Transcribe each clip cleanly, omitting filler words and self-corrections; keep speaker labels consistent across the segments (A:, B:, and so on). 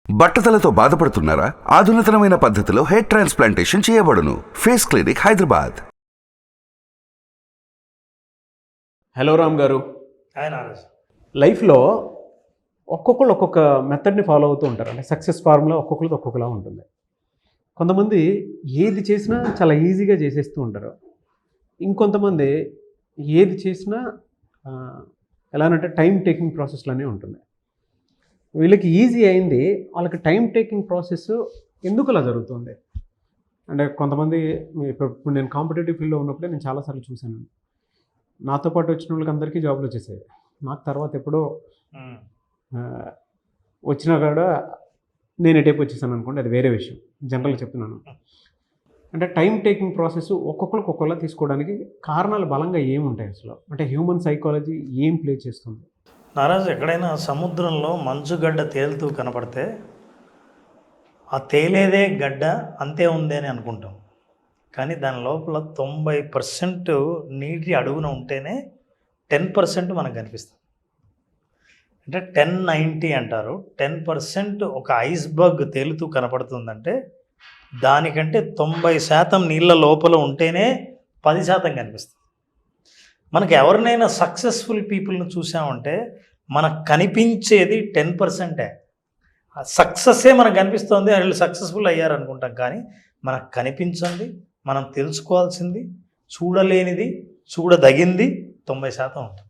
A: బట్టతలతో బాధపడుతున్నారా? ఆధునితనమైన పద్ధతిలో hair transplantation చేయబడును. Face clinic, Hyderabad.
B: Hello Ram గారు.
C: ఆయన
B: లైఫ్లో ఒక్కొక్కరు ఒక్కొక్క మెథడ్ని ఫాలో అవుతూ ఉంటారు. అంటే సక్సెస్ ఫార్ములా ఒక్కొక్కరికి ఒక్కొక్కలా ఉంటుంది. కొంతమంది ఏది చేసినా చాలా ఈజీగా చేసేస్తూ ఉంటారు. ఇంకొంతమంది ఏది చేసినా ఎలానంటే టైం టేకింగ్ ప్రాసెస్లోనే ఉంటుంది. వీళ్ళకి ఈజీ అయింది, వాళ్ళకి టైం టేకింగ్ ప్రాసెస్ ఎందుకు అలా జరుగుతుంది అంటే కొంతమంది ఇప్పుడు నేను కాంపిటేటివ్ ఫీల్డ్లో ఉన్నప్పుడే నేను చాలాసార్లు చూశాను. నాతో పాటు వచ్చిన వాళ్ళకి అందరికీ జాబ్లు వచ్చేసాయి. నాకు తర్వాత ఎప్పుడో వచ్చినా కూడా నేను ఎటైపు వచ్చేసాను అనుకోండి, అది వేరే విషయం. జనరల్గా చెప్తున్నాను. అంటే టైం టేకింగ్ ప్రాసెస్ ఒక్కొక్కరికి ఒక్కొక్కలా తీసుకోవడానికి కారణాలు బలంగా ఏముంటాయి అసలు? అంటే హ్యూమన్ సైకాలజీ ఏం ప్లే చేస్తుంది?
C: నారాజు, ఎక్కడైనా సముద్రంలో మంచుగడ్డ తేలుతూ కనపడితే ఆ తేలేదే గడ్డ అంతే ఉంది అని అనుకుంటాం. కానీ దాని లోపల 90% నీటి అడుగున ఉంటేనే 10% మనకు కనిపిస్తుంది. అంటే 10-90 అంటారు. 10% ఒక ఐస్బర్గ్ తేలుతూ కనపడుతుందంటే దానికంటే 90% నీళ్ళ లోపల ఉంటేనే 10% కనిపిస్తుంది. మనకు ఎవరినైనా సక్సెస్ఫుల్ పీపుల్ని చూసామంటే మనకు కనిపించేది 10%. సక్సెస్సే మనకు కనిపిస్తుంది, వాళ్ళు సక్సెస్ఫుల్ అయ్యారు అనుకుంటాం. కానీ మనకు కనిపించింది, మనం తెలుసుకోవాల్సింది, చూడలేనిది, చూడదగింది 90% ఉంటుంది.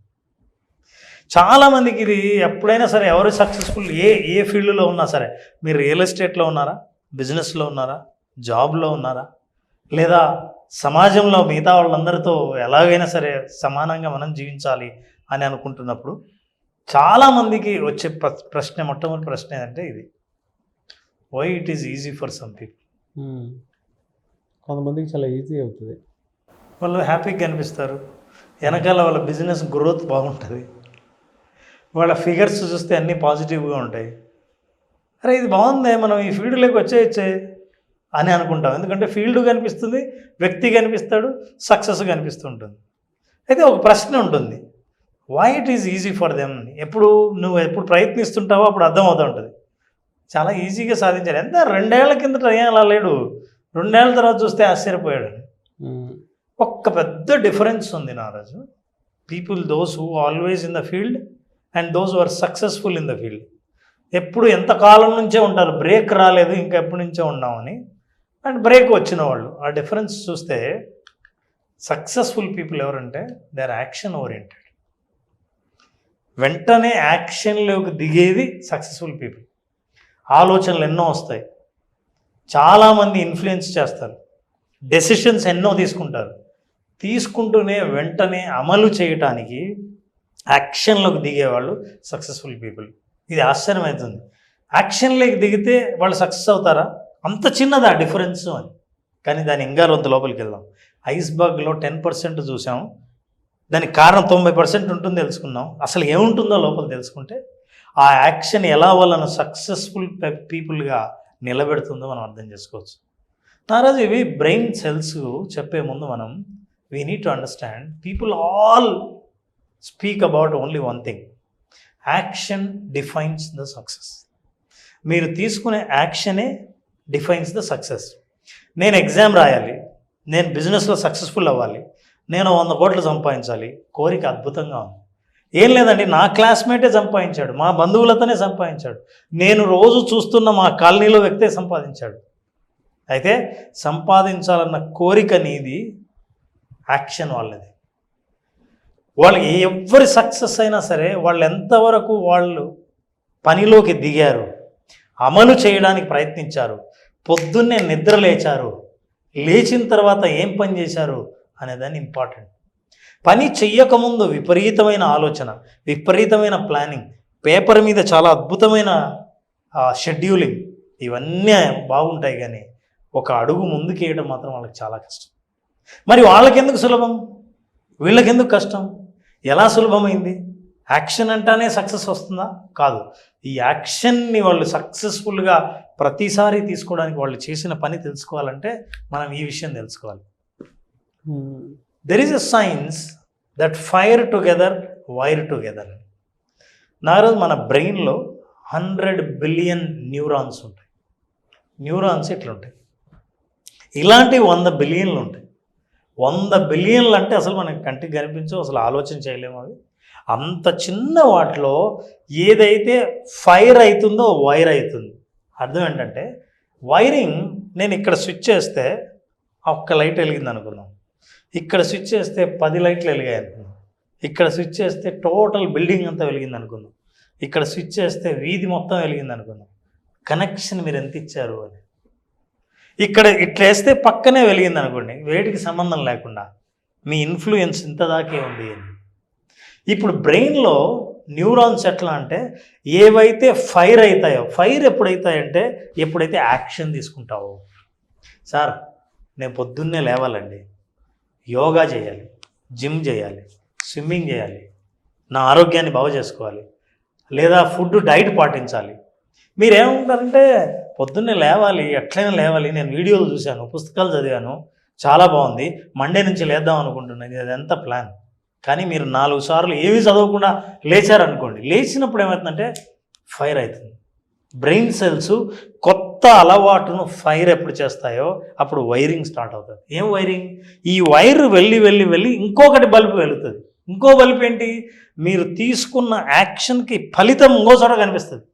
C: చాలామందికి ఇది ఎప్పుడైనా సరే, ఎవరు సక్సెస్ఫుల్ ఏ ఫీల్డ్లో ఉన్నా సరే, మీరు రియల్ ఎస్టేట్లో ఉన్నారా, బిజినెస్లో ఉన్నారా, జాబ్లో ఉన్నారా, లేదా సమాజంలో మిగతా వాళ్ళందరితో ఎలాగైనా సరే సమానంగా మనం జీవించాలి అని అనుకుంటున్నప్పుడు చాలామందికి వచ్చే మొట్టమొదటి ప్రశ్న ఏంటంటే ఇది: why it is easy for some people.
B: కొంతమందికి చాలా ఈజీ అవుతుంది,
C: వాళ్ళు హ్యాపీగా కనిపిస్తారు, వెనకాల వాళ్ళ బిజినెస్ గ్రోత్ బాగుంటుంది, వాళ్ళ ఫిగర్స్ చూస్తే అన్నీ పాజిటివ్గా ఉంటాయి. అరే ఇది బాగుంది, మనం ఈ ఫీల్డ్లోకి వచ్చేయచ్చే అని అనుకుంటాం. ఎందుకంటే ఫీల్డ్ కనిపిస్తుంది, వ్యక్తి కనిపిస్తాడు, సక్సెస్ కనిపిస్తుంటుంది. అయితే ఒక ప్రశ్న ఉంటుంది: why it is easy for them. నువ్వు ఎప్పుడు ప్రయత్నిస్తుంటావో అప్పుడు అర్థమవుతూ ఉంటుంది చాలా ఈజీగా సాధించాలి. ఎంత 2 ఏళ్ల కిందట ఏం అలా లేడు, 2 ఏళ్ల తర్వాత చూస్తే ఆశ్చర్యపోయాడు. ఒక్క పెద్ద డిఫరెన్స్ ఉంది నారాజు. People those who always in the field and those who are successful in the field. ఎప్పుడు ఎంతకాలం నుంచే ఉంటారు, బ్రేక్ రాలేదు ఇంకా ఎప్పటి నుంచో ఉన్నామని, అండ్ బ్రేక్ వచ్చిన వాళ్ళు. ఆ డిఫరెన్స్ చూస్తే సక్సెస్ఫుల్ పీపుల్ ఎవరంటే దే ఆర్ యాక్షన్ ఓరియంటెడ్. వెంటనే యాక్షన్లోకి దిగేది సక్సెస్ఫుల్ పీపుల్. ఆలోచనలు ఎన్నో వస్తాయి, చాలామంది ఇన్ఫ్లుయెన్స్ చేస్తారు, డెసిషన్స్ ఎన్నో తీసుకుంటూనే వెంటనే అమలు చేయటానికి యాక్షన్లోకి దిగేవాళ్ళు సక్సెస్ఫుల్ పీపుల్. ఇది ఆశ్చర్యమవుతుంది, యాక్షన్లోకి దిగితే వాళ్ళు సక్సెస్ అవుతారా? అంత చిన్నదా డిఫరెన్స్ అని. కానీ దాని ఇంకా కొంత లోపలికి వెళ్దాం. ఐస్బర్గ్లో 10% చూసాం, దానికి కారణం 90% ఉంటుంది తెలుసుకున్నాం. అసలు ఏముంటుందో లోపల తెలుసుకుంటే ఆ యాక్షన్ ఎలా వాళ్ళను సక్సెస్ఫుల్ పీపుల్గా నిలబెడుతుందో మనం అర్థం చేసుకోవచ్చు. నారాజు, ఇవి బ్రెయిన్ సెల్స్ చెప్పే ముందు మనం we need to understand people all speak about only one thing: action defines the success. మీరు తీసుకునే యాక్షనే డిఫైన్స్ ద సక్సెస్. నేను ఎగ్జామ్ రాయాలి, నేను బిజినెస్లో సక్సెస్ఫుల్ అవ్వాలి, నేను 100 కోట్లు సంపాదించాలి, కోరిక అద్భుతంగా ఉంది. ఏం లేదండి, నా క్లాస్మేటే సంపాదించాడు, మా బంధువులతోనే సంపాదించాడు, నేను రోజు చూస్తున్న మా కాలనీలో వ్యక్తే సంపాదించాడు. అయితే సంపాదించాలన్న కోరిక నీది, యాక్షన్ వాళ్ళది. వాళ్ళకి ఎవరి సక్సెస్ అయినా సరే వాళ్ళు ఎంతవరకు వాళ్ళు పనిలోకి దిగారు, అమలు చేయడానికి ప్రయత్నించారు, పొద్దున్నే నిద్ర లేచారు, లేచిన తర్వాత ఏం పని చేశారు అనేదాన్ని ఇంపార్టెంట్. పని చెయ్యకముందు విపరీతమైన ఆలోచన, విపరీతమైన ప్లానింగ్, పేపర్ మీద చాలా అద్భుతమైన షెడ్యూలింగ్, ఇవన్నీ బాగుంటాయి. కానీ ఒక అడుగు ముందుకు వేయడం మాత్రం వాళ్ళకి చాలా కష్టం. మరి వాళ్ళకెందుకు సులభం, వీళ్ళకెందుకు కష్టం? ఎలా సులభమైంది? యాక్షన్ అంటానే సక్సెస్ వస్తుందా? కాదు. ఈ యాక్షన్ని వాళ్ళు సక్సెస్ఫుల్గా ప్రతిసారి తీసుకోవడానికి వాళ్ళు చేసిన పని తెలుసుకోవాలంటే మనం ఈ విషయం తెలుసుకోవాలి. There is a science that fire together wire together. Naroju మన బ్రెయిన్లో 100 బిలియన్ న్యూరాన్స్ ఉంటాయి. న్యూరాన్స్ ఇట్లుంటాయి. ఇలాంటి 100 బిలియన్లు ఉంటాయి. 100 బిలియన్లు అంటే అసలు మనకి కంటికి కనిపించవు, అసలు ఆలోచన చేయలేము. అవి అంత చిన్న వాటిలో ఏదైతే ఫైర్ అవుతుందో వైర్ అవుతుంది. అర్థం ఏంటంటే వైరింగ్, నేను ఇక్కడ స్విచ్ చేస్తే ఒక్క లైట్ వెలిగింది అనుకుందాం, ఇక్కడ స్విచ్ చేస్తే 10 లైట్లు వెలిగాయి అనుకుందాం, ఇక్కడ స్విచ్ చేస్తే టోటల్ బిల్డింగ్ అంతా వెలిగింది అనుకుందాం, ఇక్కడ స్విచ్ చేస్తే వీధి మొత్తం వెలిగింది అనుకుందాం. కనెక్షన్ మీరు ఎంత ఇచ్చారు అని. ఇక్కడ ఇట్లా వేస్తే పక్కనే వెలిగింది అనుకోండి, వేటికి సంబంధం లేకుండా మీ ఇన్ఫ్లుయెన్స్ ఇంత దాకే ఉంది అని. ఇప్పుడు బ్రెయిన్లో న్యూరాన్స్ ఎట్లా అంటే ఏవైతే ఫైర్ అవుతాయో, ఫైర్ ఎప్పుడైతాయంటే ఎప్పుడైతే యాక్షన్ తీసుకుంటావో. సార్ నేను పొద్దున్నే లేవాలండి, యోగా చేయాలి, జిమ్ చేయాలి, స్విమ్మింగ్ చేయాలి, నా ఆరోగ్యాన్ని బాగు చేసుకోవాలి, లేదా ఫుడ్ డైట్ పాటించాలి. మీరేమంటారంటే పొద్దున్నే లేవాలి, ఎట్లయినా లేవాలి, నేను వీడియోలు చూశాను, పుస్తకాలు చదివాను, చాలా బాగుంది, మండే నుంచి లేద్దాం అనుకుంటున్నాను, అదంతా ప్లాన్. కానీ మీరు 4 సార్లు ఏమీ చదవకుండా లేచారనుకోండి, లేచినప్పుడు ఏమవుతుందంటే ఫైర్ అవుతుంది. బ్రెయిన్ సెల్స్ కొత్త అలవాటును ఫైర్ ఎప్పుడు చేస్తాయో అప్పుడు వైరింగ్ స్టార్ట్ అవుతుంది. ఏం వైరింగ్? ఈ వైర్ వెళ్ళి వెళ్ళి వెళ్ళి ఇంకొకటి బల్బు వెళుతుంది. ఇంకో బల్బు ఏంటి? మీరు తీసుకున్న యాక్షన్కి ఫలితం ఇంకో చోట కనిపిస్తుంది.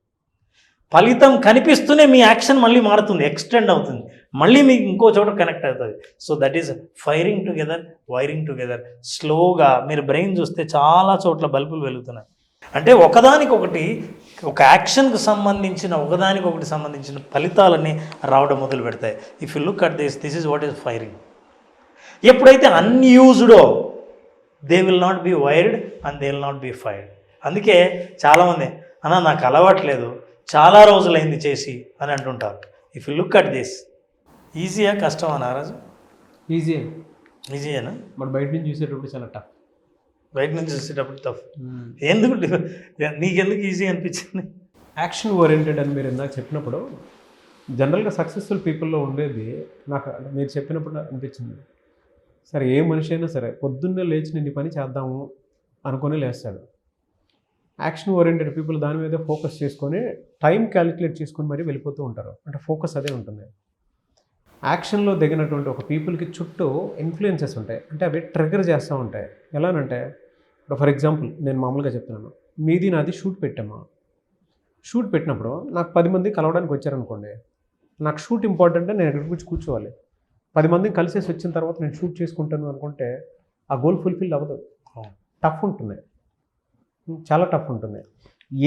C: ఫలితం కనిపిస్తూనే మీ యాక్షన్ మళ్ళీ మారుతుంది, ఎక్స్టెండ్ అవుతుంది, మళ్ళీ మీకు ఇంకో చోట కనెక్ట్ అవుతుంది. So that is firing together, wiring together. స్లోగా మీరు బ్రెయిన్ చూస్తే చాలా చోట్ల బల్బులు వెలుగుతున్నాయి. అంటే ఒకదానికొకటి, ఒక యాక్షన్కి సంబంధించిన ఒకదానికొకటి సంబంధించిన ఫలితాలన్నీ రావడం మొదలు పెడతాయి. If you look at this is what is firing. ఎప్పుడైతే అన్యూజ్డో they will not be wired and they will not be fired. అందుకే చాలామంది అన్న నాకు అలవాట్లేదు, చాలా రోజులైంది చేసి అని అంటుంటారు. If you look at this, ఈజీయా కష్టమా నారాజు? ఈజీయేనా?
B: బట్ బయట నుంచి చూసేటప్పుడు చాలా టఫ్.
C: బయట నుంచి చూసేటప్పుడు టఫ్. ఎందుకు నీకెందుకు ఈజీ అనిపించింది?
B: యాక్షన్ ఓరియంటెడ్ అని మీరు ఇందాక చెప్పినప్పుడు జనరల్గా సక్సెస్ఫుల్ పీపుల్లో ఉండేది నాకు మీరు చెప్పినప్పుడు అనిపించింది. సరే ఏ మనిషి అయినా సరే పొద్దున్నే లేచి నేను ఈ పని చేద్దాము అనుకొని లేస్తాడు. యాక్షన్ ఓరియంటెడ్ పీపుల్ దాని మీద ఫోకస్ చేసుకొని టైం క్యాలిక్యులేట్ చేసుకొని మరీ వెళ్ళిపోతూ ఉంటారు. అంటే ఫోకస్ అదే ఉంటుంది. యాక్షన్లో దిగినటువంటి ఒక పీపుల్కి చుట్టూ ఇన్ఫ్లుయెన్సెస్ ఉంటాయి. అంటే అవి ట్రిగర్ చేస్తూ ఉంటాయి. ఎలానంటే ఇప్పుడు ఫర్ ఎగ్జాంపుల్ నేను మామూలుగా చెప్తున్నాను, మీది నాది షూట్ పెట్టామా, షూట్ పెట్టినప్పుడు నాకు 10 మంది కలవడానికి వచ్చారనుకోండి, నాకు షూట్ ఇంపార్టెంట్, నేను ఎక్కడికి వచ్చి కూర్చోవాలి. 10 మందిని కలిసేసి వచ్చిన తర్వాత నేను షూట్ చేసుకుంటాను అనుకుంటే ఆ గోల్ ఫుల్ఫిల్ అవ్వదు. టఫ్ ఉంటుంది, చాలా టఫ్ ఉంటుంది.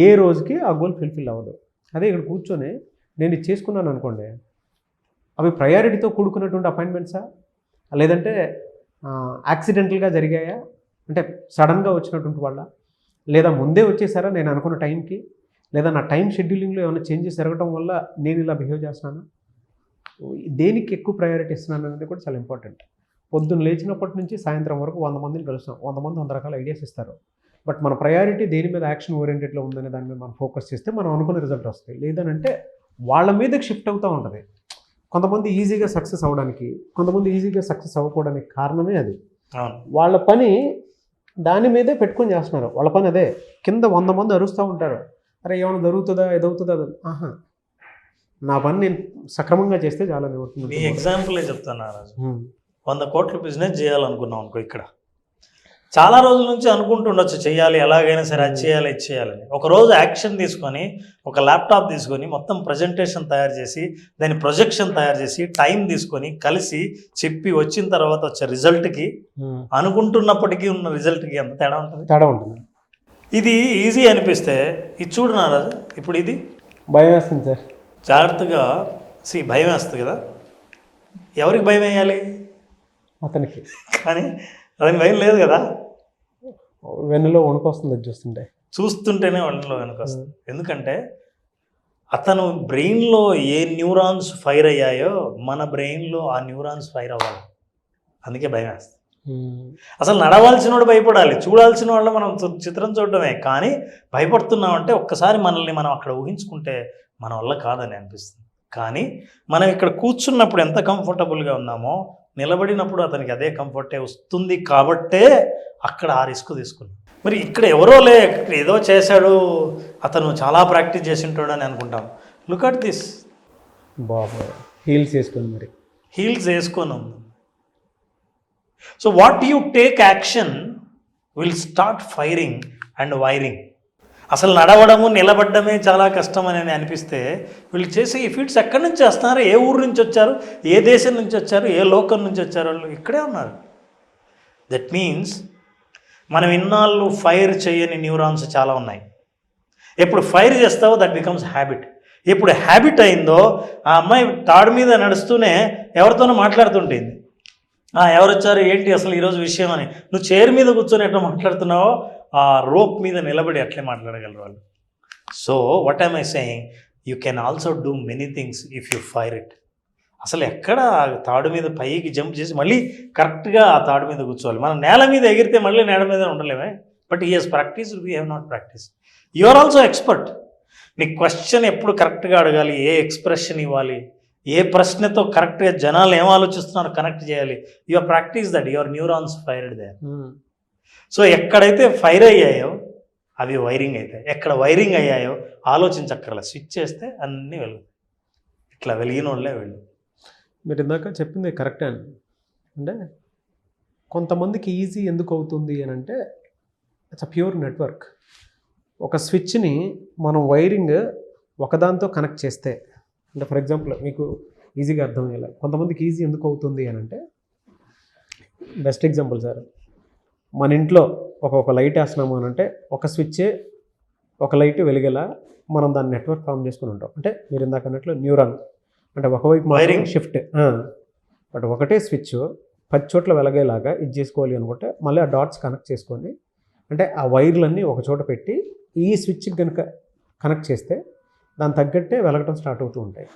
B: ఏ రోజుకి ఆ గోల్ ఫుల్ఫిల్ అవ్వదు. అదే ఇక్కడ కూర్చొని నేను ఇది చేసుకున్నాను అనుకోండి, అవి ప్రయారిటీతో కూడుకున్నటువంటి అపాయింట్మెంట్సా, లేదంటే యాక్సిడెంటల్గా జరిగాయా, అంటే సడన్గా వచ్చినటువంటి వాళ్ళ, లేదా ముందే వచ్చేసారా నేను అనుకున్న టైంకి, లేదా నా టైం షెడ్యూలింగ్లో ఏమైనా చేంజెస్ జరగడం వల్ల నేను ఇలా బిహేవ్ చేస్తున్నాను, దేనికి ఎక్కువ ప్రయారిటీ ఇస్తున్నాను అనేది కూడా చాలా ఇంపార్టెంట్. పొద్దున్న లేచినప్పటి నుంచి సాయంత్రం వరకు 100 మందిని కలుస్తాం, 100 మంది 100 రకాల ఐడియాస్ ఇస్తారు. బట్ మన ప్రయారిటీ దేని మీద యాక్షన్ ఓరియంటెడ్లో ఉందనే దాని మీద మనం ఫోకస్ చేస్తే మనం అనుకున్న రిజల్ట్ వస్తాయి. లేదనంటే వాళ్ళ మీదకి షిఫ్ట్ అవుతూ ఉంటుంది. కొంతమంది ఈజీగా సక్సెస్ అవ్వడానికి, కొంతమంది ఈజీగా సక్సెస్ అవ్వకపోవడానికి కారణమే అది. వాళ్ళ పని దాని మీదే పెట్టుకొని చేస్తున్నారు. వాళ్ళ పని అదే. కింద 100 మంది అరుస్తూ ఉంటారు, అరే ఏమైనా జరుగుతుందా, ఏదవుతుందా, ఆహా నా పని నేను సక్రమంగా చేస్తే చాలా అవుతుంది.
C: మీ ఎగ్జాంపులే చెప్తాను. 100 కోట్ల బిజినెస్ చేయాలనుకున్నాం అనుకో, ఇక్కడ చాలా రోజుల నుంచి అనుకుంటుండొచ్చు చేయాలి, ఎలాగైనా సరే అది చేయాలి, ఇది చేయాలని. ఒకరోజు యాక్షన్ తీసుకొని ఒక ల్యాప్టాప్ తీసుకొని మొత్తం ప్రజెంటేషన్ తయారు చేసి దాని ప్రొజెక్షన్ తయారు చేసి టైం తీసుకొని కలిసి చెప్పి వచ్చిన తర్వాత వచ్చే రిజల్ట్కి అనుకుంటున్నప్పటికీ ఉన్న రిజల్ట్కి ఎంత తేడా ఉంటుంది. ఇది ఈజీ అనిపిస్తే ఇది చూడు నారాజు, ఇప్పుడు ఇది
B: భయం వేస్తుంది సార్.
C: జాగ్రత్తగా భయం వేస్తుంది కదా. ఎవరికి భయం వేయాలి?
B: అతనికి.
C: కానీ అతనికి భయం లేదు కదా.
B: వెన్నులో వణుకొస్తుంది చూస్తుంటేనే
C: వెన్నులో వణుకొస్తుంది. ఎందుకంటే అతను బ్రెయిన్లో ఏ న్యూరాన్స్ ఫైర్ అయ్యాయో మన బ్రెయిన్లో ఆ న్యూరాన్స్ ఫైర్ అవ్వాలి. అందుకే భయం వేస్తుంది. అసలు నడవాల్సిన వాడు భయపడాలి, చూడాల్సిన వాళ్ళు మనం చిత్రం చూడడమే. కానీ భయపడుతున్నామంటే ఒక్కసారి మనల్ని మనం అక్కడ ఊహించుకుంటే మన వల్ల కాదని అనిపిస్తుంది. కానీ మనం ఇక్కడ కూర్చున్నప్పుడు ఎంత కంఫర్టబుల్గా ఉన్నామో నిలబడినప్పుడు అతనికి అదే కంఫర్టే వస్తుంది. కాబట్టే అక్కడ ఆ రిస్క్ తీసుకున్నాం. మరి ఇక్కడ ఎవరో ఏదో చేశాడు అతను చాలా ప్రాక్టీస్ చేసి ఉంటాడని అనుకుంటాం. Look at this,
B: Babu heels వేసుకొని మరి.
C: హీల్స్ వేసుకొని ఉంది. So what you take action will start firing and wiring. అసలు నడవడము నిలబడ్డమే చాలా కష్టం అని అనిపిస్తే వీళ్ళు చేసే ఈ ఫీట్స్ ఎక్కడి నుంచి వస్తున్నారు, ఏ ఊరు నుంచి వచ్చారు, ఏ దేశం నుంచి వచ్చారు, ఏ లోకం నుంచి వచ్చారు, వాళ్ళు ఇక్కడే ఉన్నారు. దట్ మీన్స్ మనం ఇన్నాళ్ళు ఫైర్ చేయని న్యూరాన్స్ చాలా ఉన్నాయి. ఎప్పుడు ఫైర్ చేస్తావో దట్ బికమ్స్ హ్యాబిట్. ఎప్పుడు హ్యాబిట్ అయిందో ఆ అమ్మాయి తాడు మీద నడుస్తూనే ఎవరితోనో మాట్లాడుతుంటుంది. ఎవరు వచ్చారు ఏంటి అసలు ఈరోజు విషయం అని. నువ్వు చైర్ మీద కూర్చొని ఎట్లా మాట్లాడుతున్నావో ఆ రోప్ మీద నిలబడి అట్లే మాట్లాడగలరు వాళ్ళు. So what I'm I saying, you can also do many things if you fire it. అసలు ఎక్కడ తాడు మీద పైకి జంప్ చేసి మళ్ళీ కరెక్ట్గా ఆ తాడు మీద కూర్చోవాలి. మనం నేల మీద ఎగిరితే మళ్ళీ నేల మీద ఉండలేమే. But he has practice, we have not practice. You are also expert. నీ క్వశ్చన్ ఎప్పుడు కరెక్ట్గా అడగాలి, ఏ ఎక్స్ప్రెషన్ ఇవ్వాలి, ఏ ప్రశ్నతో కరెక్ట్గా జనాలు ఏం ఆలోచిస్తున్నారో కనెక్ట్ చేయాలి. Your practice that, your neurons fired they. So ఎక్కడైతే ఫైర్ అయ్యాయో అవి వైరింగ్ అవుతాయి. ఎక్కడ వైరింగ్ అయ్యాయో ఆలోచించక్కర్లే, స్విచ్ చేస్తే అన్నీ వెలుగుతాయి. ఇట్లా వెలిగిన వాళ్ళే వెళ్ళు.
B: మీరు ఇందాక చెప్పింది కరెక్టే అండి. అంటే కొంతమందికి ఈజీ ఎందుకు అవుతుంది అని అంటే ఇట్స్ అ ప్యూర్ నెట్వర్క్. ఒక స్విచ్ని మనం వైరింగ్ ఒకదాంతో కనెక్ట్ చేస్తే, అంటే ఫర్ ఎగ్జాంపుల్ మీకు ఈజీగా అర్థమయ్యేలా కొంతమందికి ఈజీ ఎందుకు అవుతుంది అని అంటే, బెస్ట్ ఎగ్జాంపుల్ సార్, మన ఇంట్లో ఒక లైట్ వేస్తున్నాము అని అంటే ఒక స్విచ్చే ఒక లైట్ వెలిగేలా మనం దాన్ని నెట్వర్క్ ఫామ్ చేసుకుని ఉంటాం. అంటే మీరు ఇందాక అన్నట్లు న్యూరాన్, అంటే ఒకవైపు వైరింగ్ షిఫ్ట్, బట్ ఒకటే స్విచ్ 10 చోట్ల వెలగేలాగా ఇది చేసుకోవాలి అనుకుంటే మళ్ళీ ఆ డాట్స్ కనెక్ట్ చేసుకొని, అంటే ఆ వైర్లన్నీ ఒక చోట పెట్టి ఈ స్విచ్కి కనుక కనెక్ట్ చేస్తే దాని తగ్గట్టే వెలగటం స్టార్ట్ అవుతూ ఉంటాయి.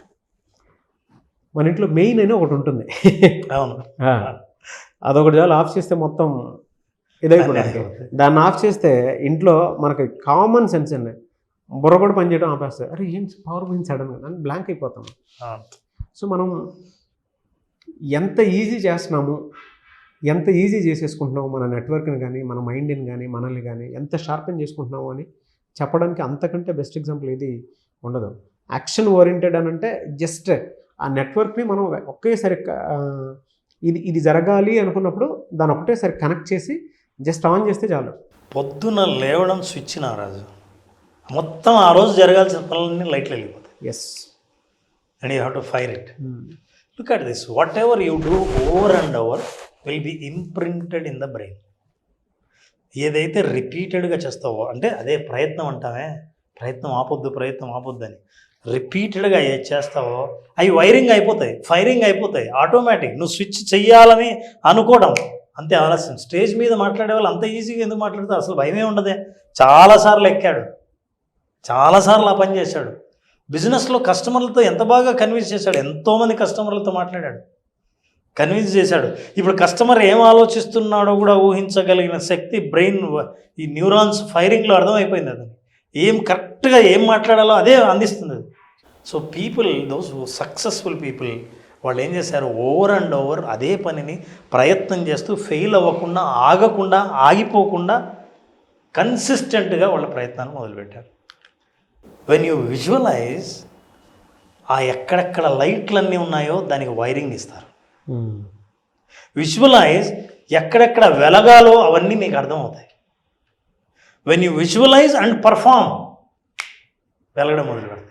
B: మన ఇంట్లో మెయిన్ అని ఒకటి ఉంటుంది,
C: అవును,
B: అదొకటి చాలా ఆఫ్ చేస్తే మొత్తం ఇదైపోతుంది. దాన్ని ఆఫ్ చేస్తే ఇంట్లో మనకి కామన్ సెన్స్ అండి, బుర్ర కూడా పనిచేయడం ఆపేస్తుంది. అరే ఏం పవర్ పోయింది సడన్గా అని బ్లాంక్ అయిపోతాం. సో మనం ఎంత ఈజీ చేస్తున్నాము, ఎంత ఈజీ చేసేసుకుంటున్నాము మన నెట్వర్క్ని కానీ మన మైండ్ని కానీ మనల్ని కానీ ఎంత షార్పెన్ చేసుకుంటున్నాము అని చెప్పడానికి అంతకంటే బెస్ట్ ఎగ్జాంపుల్ ఏది ఉండదు. యాక్షన్ ఓరియంటెడ్ అని అంటే జస్ట్ ఆ నెట్వర్క్ని మనం ఒకేసారి ఇది జరగాలి అనుకున్నప్పుడు దాన్ని ఒకటేసారి కనెక్ట్ చేసి జస్ట్ ఆన్ చేస్తే చాలు.
C: పొద్దున లేవడం స్విచ్ నా రాజు, మొత్తం ఆ రోజు జరగాల్సిన పనులన్నీ లైట్లు వెళ్ళిపోతాయి.
B: Yes,
C: and you have to fire it. Look at this, whatever you do over and over will be imprinted in the brain. ఏదైతే రిపీటెడ్గా చేస్తావో, అంటే అదే ప్రయత్నం అంటామే, ప్రయత్నం ఆపొద్దు అని రిపీటెడ్గా ఏది చేస్తావో అవి వైరింగ్ అయిపోతాయి, ఫైరింగ్ అయిపోతాయి ఆటోమేటిక్. నువ్వు స్విచ్ చెయ్యాలని అనుకోవడం అంతే ఆలస్యం. స్టేజ్ మీద మాట్లాడే వాళ్ళు అంత ఈజీగా ఎందుకు మాట్లాడతారు? అసలు భయమే ఉండదే. చాలాసార్లు ఎక్కాడు, చాలాసార్లు ఆ పని చేశాడు. బిజినెస్లో కస్టమర్లతో ఎంత బాగా కన్విన్స్ చేశాడు, ఎంతోమంది కస్టమర్లతో మాట్లాడాడు, కన్విన్స్ చేశాడు. ఇప్పుడు కస్టమర్ ఏం ఆలోచిస్తున్నాడో కూడా ఊహించగలిగిన శక్తి బ్రెయిన్, ఈ న్యూరాన్స్ ఫైరింగ్లో అర్థమైపోయింది. అది ఏం కరెక్ట్గా ఏం మాట్లాడాలో అదే అందిస్తుంది అది. So people, those successful people, వాళ్ళు ఏం చేశారు, ఓవర్ అండ్ ఓవర్ అదే పనిని ప్రయత్నం చేస్తూ ఫెయిల్ అవ్వకుండా, ఆగకుండా, ఆగిపోకుండా కన్సిస్టెంట్గా వాళ్ళ ప్రయత్నాన్ని మొదలుపెట్టారు. వెన్ యూ విజువలైజ్, ఆ ఎక్కడెక్కడ లైట్లన్నీ ఉన్నాయో దానికి వైరింగ్ ఇస్తారు. విజువలైజ్, ఎక్కడెక్కడ వెలగాలో అవన్నీ మీకు అర్థమవుతాయి. When you visualize and perform, వెలగడం మొదలు పెడతాయి.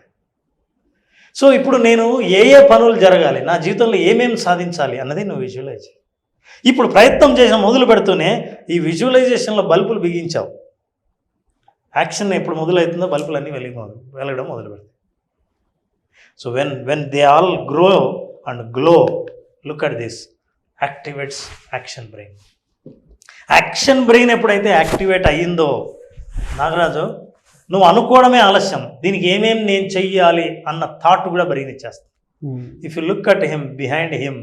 C: సో ఇప్పుడు నేను ఏ పనులు జరగాలి, నా జీవితంలో ఏమేమి సాధించాలి అన్నది నువ్వు విజువలైజ్. ఇప్పుడు ప్రయత్నం చేసిన మొదలు పెడుతూనే ఈ విజువలైజేషన్లో బల్బులు బిగించావు. యాక్షన్ ఎప్పుడు మొదలవుతుందో బల్బులు అన్నీ వెలగడం మొదలు పెడతాయి. So when they all grow and glow, look at this, activates action brain. Action brain ఎప్పుడైతే యాక్టివేట్ అయ్యిందో, నాగరాజు, నువ్వు అనుకోవడమే ఆలస్యం, దీనికి ఏమేమి నేను చెయ్యాలి అన్న థాట్ కూడా బ్రెయిన్ ఇచ్చేస్తాను. If you look at him, behind him,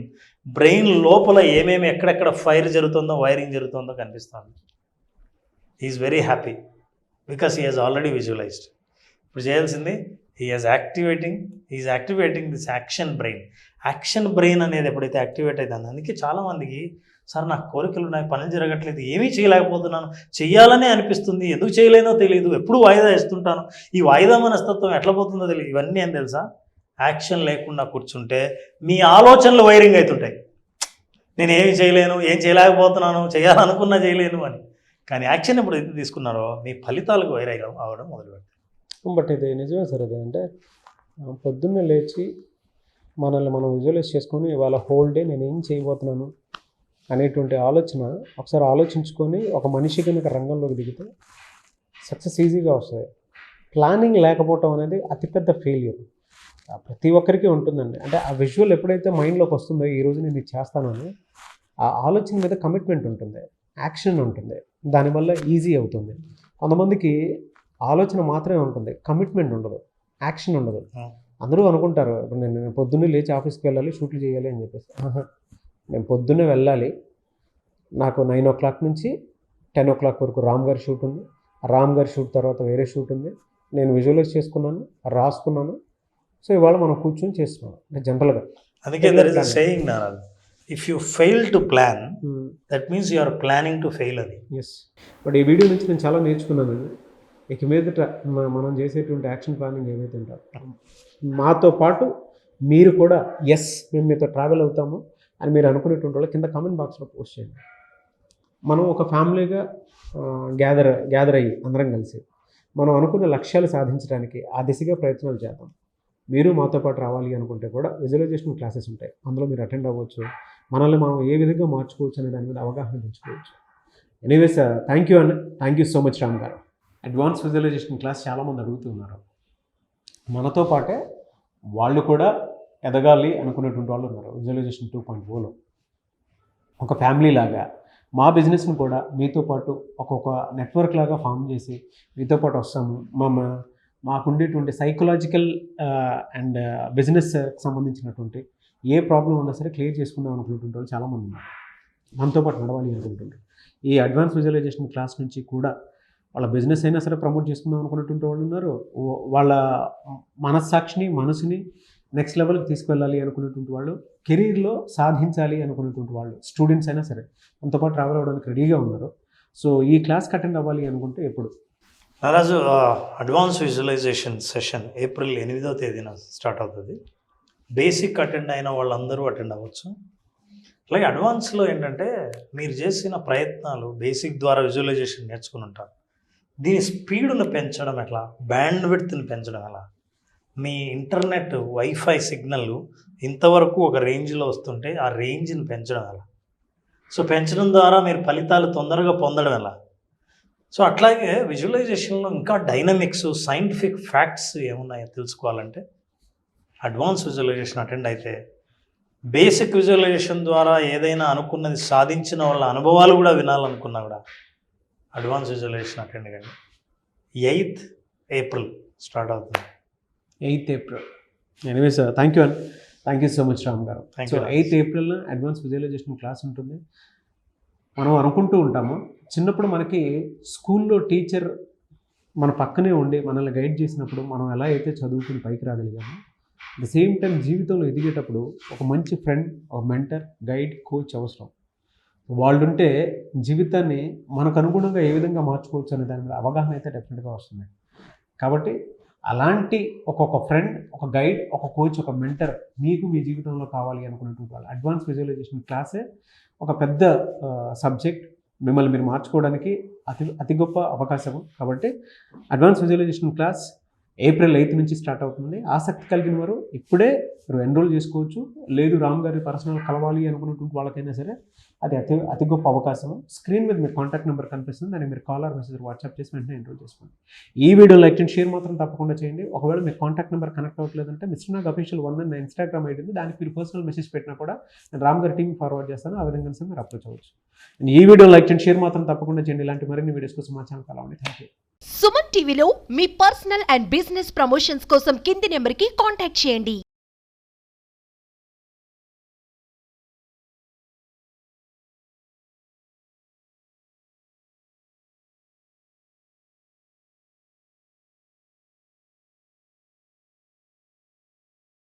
C: brain లోపల ఏమేమి ఎక్కడెక్కడ ఫైర్ జరుగుతుందో, వైరింగ్ జరుగుతుందో కనిపిస్తుంది. He is very happy because he has already visualised. ఇప్పుడు చేయాల్సింది he is activating this action brain. Action brain అనేది ఎప్పుడైతే యాక్టివేట్ అవుతుందో, అందుకే చాలామందికి సార్ నాకు కోరికలు ఉన్నాయి, పనులు జరగట్లేదు, ఏమీ చేయలేకపోతున్నాను, చెయ్యాలనే అనిపిస్తుంది, ఎందుకు చేయలేనో తెలియదు, ఎప్పుడు వాయిదా ఇస్తుంటాను, ఈ వాయిదా మనస్తత్వం ఎట్లా పోతుందో తెలియదు. ఇవన్నీ ఏం తెలుసా, యాక్షన్ లేకుండా కూర్చుంటే మీ ఆలోచనలు వైరింగ్ అవుతుంటాయి. నేను ఏమి చేయలేను, ఏం చేయలేకపోతున్నాను, చేయాలనుకున్నా చేయలేను అని. కానీ యాక్షన్ ఎప్పుడు ఎందుకు తీసుకున్నారో మీ ఫలితాలకు వైరైరం అవడం మొదలుపెట్టారు.
B: బట్ ఇది నిజమే సార్. అది అంటే పొద్దున్నే లేచి మనల్ని మనం విజువలైజ్ చేసుకొని ఇవాళ హోల్ డే నేను ఏం చేయబోతున్నాను అనేటువంటి ఆలోచన ఒకసారి ఆలోచించుకొని ఒక మనిషి కనుక రంగంలోకి దిగితే సక్సెస్ ఈజీగా వస్తుంది. ప్లానింగ్ లేకపోవటం అనేది అతిపెద్ద ఫెయిల్యూర్ ప్రతి ఒక్కరికి ఉంటుందండి. అంటే ఆ విజువల్ ఎప్పుడైతే మైండ్లోకి వస్తుందో ఈరోజు నేను ఇది చేస్తానని ఆ ఆలోచన మీద కమిట్మెంట్ ఉంటుంది, యాక్షన్ ఉంటుంది, దానివల్ల ఈజీ అవుతుంది. కొంతమందికి ఆలోచన మాత్రమే ఉంటుంది, కమిట్మెంట్ ఉండదు, యాక్షన్ ఉండదు. అందరూ అనుకుంటారు ఇప్పుడు నేను పొద్దున్నే లేచి ఆఫీస్కి వెళ్ళాలి, షూట్లు చేయాలి అని చెప్పేసి. నేను పొద్దున్నే వెళ్ళాలి, నాకు 9 o'clock నుంచి 10 o'clock వరకు రామ్ గారి షూట్ ఉంది, రామ్ గారి షూట్ తర్వాత వేరే షూట్ ఉంది, నేను విజువలైజ్ చేసుకున్నాను, రాసుకున్నాను, సో ఇవాళ మనం కూర్చొని చేస్తున్నాం అంటే జనరల్గా.
C: అందుకే దర్ ఇస్ అ సేయింగ్ నారాజ్, if you fail to plan that means you are planning to fail అని.
B: ఎస్, బట్ ఈ వీడియో నుంచి నేను చాలా నేర్చుకున్నానండి. ఇక మీదట మనం చేసేటువంటి యాక్షన్ ప్లానింగ్ ఏమైతే ఉంటారో మాతో పాటు మీరు కూడా ఎస్ మేము మీతో ట్రావెల్ అవుతాము అని మీరు అనుకునేటువంటి వాళ్ళు కింద కామెంట్ బాక్స్లో పోస్ట్ చేయండి. మనం ఒక ఫ్యామిలీగా గ్యాదర్ అయ్యి అందరం కలిసి మనం అనుకున్న లక్ష్యాలు సాధించడానికి ఆ దిశగా ప్రయత్నాలు చేద్దాం. మీరు మాతో పాటు రావాలి అనుకుంటే కూడా విజువలైజేషన్ క్లాసెస్ ఉంటాయి, అందులో మీరు అటెండ్ అవ్వచ్చు. మనల్ని మనం ఏ విధంగా మార్చుకోవచ్చు అనే దాని మీద అవగాహన పెంచుకోవచ్చు. ఎనీవేస్ థ్యాంక్ యూ అండి, thank you so much Ram garu. Advance visualization class చాలామంది అడుగుతున్నారు. మనతో పాటే వాళ్ళు కూడా ఎదగాలి అనుకునేటువంటి వాళ్ళు ఉన్నారు. విజువలైజేషన్ 2.0లో ఒక ఫ్యామిలీ లాగా మా బిజినెస్ని కూడా మీతో పాటు ఒక్కొక్క నెట్వర్క్ లాగా ఫామ్ చేసి మీతో పాటు వస్తాము. మాకుండేటువంటి సైకలాజికల్ అండ్ బిజినెస్కి సంబంధించినటువంటి ఏ ప్రాబ్లం ఉన్నా సరే క్లియర్ చేసుకుందాం అనుకుంటుంటే వాళ్ళు చాలామంది ఉన్నారు. మనతో పాటు నడవాలి అనుకుంటుంటారు. ఈ అడ్వాన్స్ విజువలైజేషన్ క్లాస్ నుంచి కూడా వాళ్ళ బిజినెస్ అయినా సరే ప్రమోట్ చేసుకుందాం అనుకున్నటువంటి వాళ్ళు ఉన్నారు, వాళ్ళ మనస్సాక్షిని మనసుని నెక్స్ట్ లెవెల్కి తీసుకువెళ్ళాలి అనుకునేటువంటి వాళ్ళు, కెరీర్లో సాధించాలి అనుకునేటువంటి వాళ్ళు, స్టూడెంట్స్ అయినా సరే మనతో పాటు ట్రావెల్ అవ్వడానికి రెడీగా ఉన్నారు. సో ఈ క్లాస్కి అటెండ్ అవ్వాలి అనుకుంటే ఎప్పుడు
C: నారాజు అడ్వాన్స్ విజువలైజేషన్ సెషన్ April 8వ తేదీన స్టార్ట్ అవుతుంది. బేసిక్ అటెండ్ అయిన వాళ్ళందరూ అటెండ్ అవ్వచ్చు. అలాగే అడ్వాన్స్లో ఏంటంటే మీరు చేసిన ప్రయత్నాలు బేసిక్ ద్వారా విజువలైజేషన్ నేర్చుకుని ఉంటారు. దీని స్పీడ్ను పెంచడం ఎట్లా, బ్యాండ్ విడ్త్ని పెంచడం ఎలా, మీ ఇంటర్నెట్ వైఫై సిగ్నల్ ఇంతవరకు ఒక రేంజ్లో వస్తుంటే ఆ రేంజ్ని పెంచడం ఎలా, సో పెంచడం ద్వారా మీరు ఫలితాలు తొందరగా పొందడం ఎలా. సో అట్లాగే విజువలైజేషన్లో ఇంకా డైనమిక్స్, సైంటిఫిక్ ఫ్యాక్ట్స్ ఏమున్నాయో తెలుసుకోవాలంటే అడ్వాన్స్ విజువలైజేషన్ అటెండ్ అయితే బేసిక్ విజువలైజేషన్ ద్వారా ఏదైనా అనుకున్నది సాధించిన వాళ్ళ అనుభవాలు కూడా వినాలనుకున్నా కూడా అడ్వాన్స్ విజువలైజేషన్ అటెండ్ కండి. 8th April స్టార్ట్ అవుతుంది.
B: 8th April. Anyways thank you అండి, thank you so much Ram garu.
C: Thank
B: so
C: you.
B: 8th April advance visualization class ఉంటుంది. మనం అనుకుంటూ ఉంటాము చిన్నప్పుడు మనకి స్కూల్లో టీచర్ మన పక్కనే ఉండి మనల్ని గైడ్ చేసినప్పుడు మనం ఎలా అయితే చదువుకుని పైకి రాగలిగామో, ద సేమ్ టైం జీవితంలో ఎదిగేటప్పుడు ఒక మంచి ఫ్రెండ్, ఒక మెంటర్, గైడ్, కోచ్ అవసరం. వాళ్ళు ఉంటే జీవితాన్ని మనకు అనుగుణంగా ఏ విధంగా మార్చుకోవచ్చు అనే దాని మీద అవగాహన అయితే డెఫినెట్గా వస్తుంది. కాబట్టి అలాంటి ఒక్కొక్క ఫ్రెండ్, ఒక గైడ్, ఒక కోచ్, ఒక మెంటర్ మీకు మీ జీవితంలో కావాలి అనుకున్నటువంటి వాళ్ళు అడ్వాన్స్ విజువలైజేషన్ క్లాసే ఒక పెద్ద సబ్జెక్ట్. మిమ్మల్ని మీరు మార్చుకోవడానికి అతి గొప్ప అవకాశము. కాబట్టి advance visualization class April 8th నుంచి స్టార్ట్ అవుతుంది. ఆసక్తి కలిగిన వారు ఇప్పుడే మీరు ఎన్రోల్ చేసుకోవచ్చు. లేదు రామ్ గారి పర్సనల్ కలవాలి అనుకున్నటువంటి వాళ్ళకైనా సరే అది అతి గొప్ప అవకాశము. స్క్రీన్ మీద మీరు కాంటాక్ట్ నెంబర్ కనిపిస్తుంది, దాన్ని మీరు కాల్ ఆర్ మెసేజ్ వాట్సాప్ చేసి వెంటనే ఎన్రోల్ చేసుకోండి. ఈ వీడియో లైక్ అండ్ షేర్ మాత్రం తప్పకుండా చేయండి. ఒకవేళ మీరు కాంటాక్ట్ నెంబర్ కనెక్ట్ అవ్వట్లేదంటే మిస్టర్ నాగ్ అఫీషియల్ 1 నా ఇన్స్టాగ్రామ్ ఐడి ఉంది, దానికి మీరు పర్సనల్ మెసేజ్ పెట్టినా కూడా నేను రామ్ గారి టీమ్ ఫార్వర్డ్ చేస్తాను. ఆ విధంగా మీరు అప్రోచ్ అవ్వచ్చు. ఈ వీడియో లైక్ అండ్ షేర్ మాత్రం తప్పకుండా చేయండి. ఇలాంటి మరిన్ని వీడియోస్ కోసం మా ఛానల్ కలవండి. Thank you.
D: సుమన్ టీవీలో మీ పర్సనల్ అండ్ బిజినెస్ ప్రమోషన్స్ కోసం కింది నెంబర్కి కాంటాక్ట్ చేయండి.